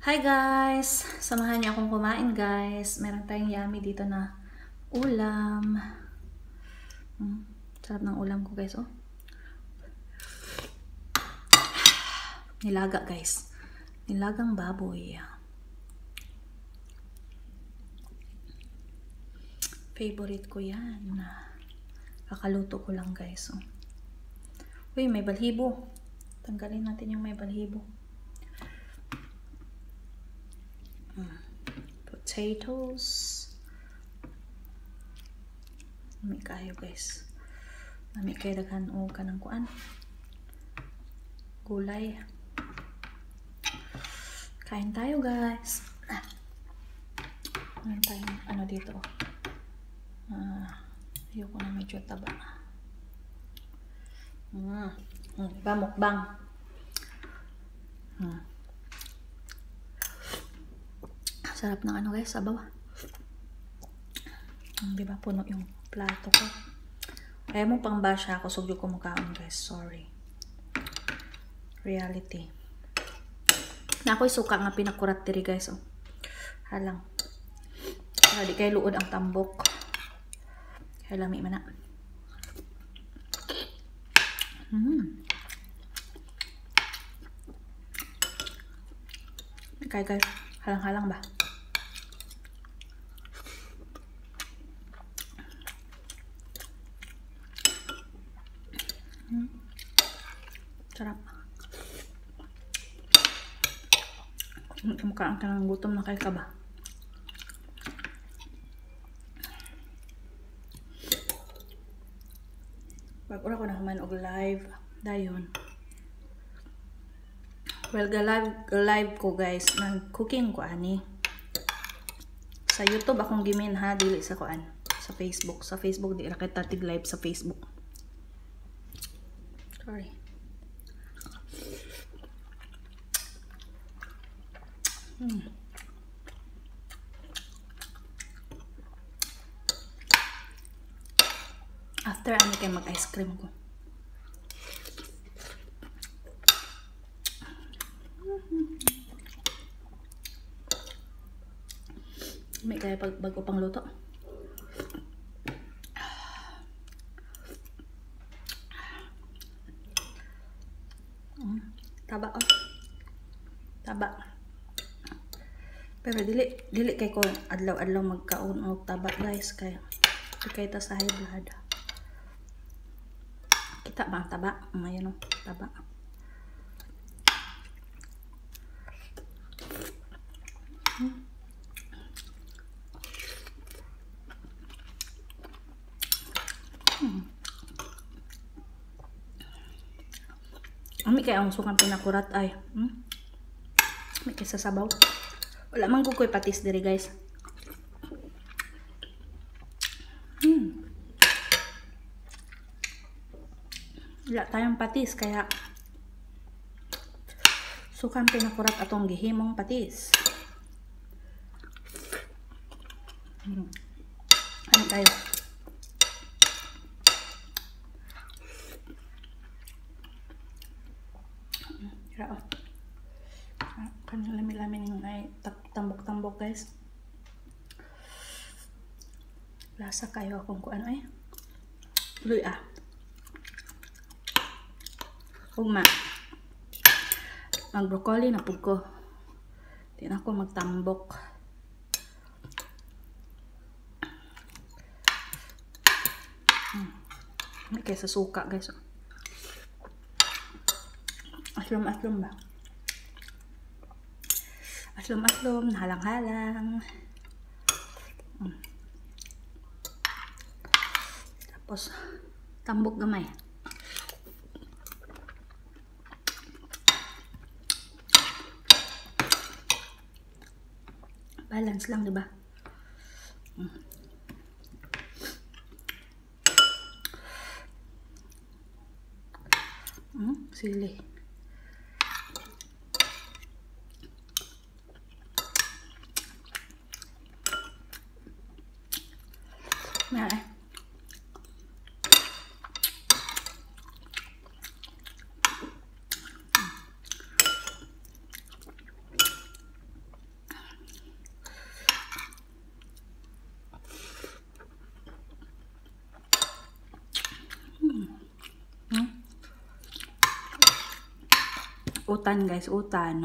Hi guys! Samahan niyo akong kumain guys. Meron tayong yummy dito na ulam. Sarap ng ulam ko guys, oh. Nilaga guys. Nilagang baboy. Favorite ko yan. Kakaluto ko lang guys, oh. Uy, may balhibo. Tanggalin natin yung may balhibo. Potatoes. Nami kayo guys. Nami kayo daghan o kanang kuan. Gulay. Kain tayo guys. Meron tayong ano dito. Ayoko na medyo taba. Diba mukbang? Sarap ng ano guys, sabaw. Diba puno yung plato ko. Ayaw mo pang basya ako, sugyo ko mukhaan guys, sorry. Reality. Na ako'y suka nga pinakurat diri guys, oh. Halang. Para di kay luod ang tambok. Kaya lami man na. Kaya guys, halang-halang ba? Sarap. Mukhaan ka ng gutom na kay ka ba? Pag-ura ko na kumain og live dayon. Well, live ko guys, nag-cooking ko ani. Sa YouTube akong gimin ha, dili sa kuan. Sa Facebook. Sa Facebook di ra kay tatig live sa Facebook. Sorry. After ano kay mag-ice cream ko. May kaya bago pang luto. Taba oh. Taba. Pero dili kay ko adlaw-adlaw magkaon og taba guys kay ta sa high blood. Kita ba ang taba? Ayan o, taba. Ami kay ang sukang pinakurat ay. May kay sa sabaw. Wala man ko koy patis diri guys. Wala tayong patis kaya sukang pinakurat atong gihimong patis. Ano tayo? Kaya kanang lami-lami ng ay tambok-tambok guys. Lasa kayo akong kuan ay. Luy Ugma. Mag-broccoli na pug ko. Di na ako magtambok. May kaysa suka guys. Aslom-aslom ba? Aslom-aslom, halang-halang. Tapos tambok gamay. Balance lang, diba? Sili. May Utan guys, utan.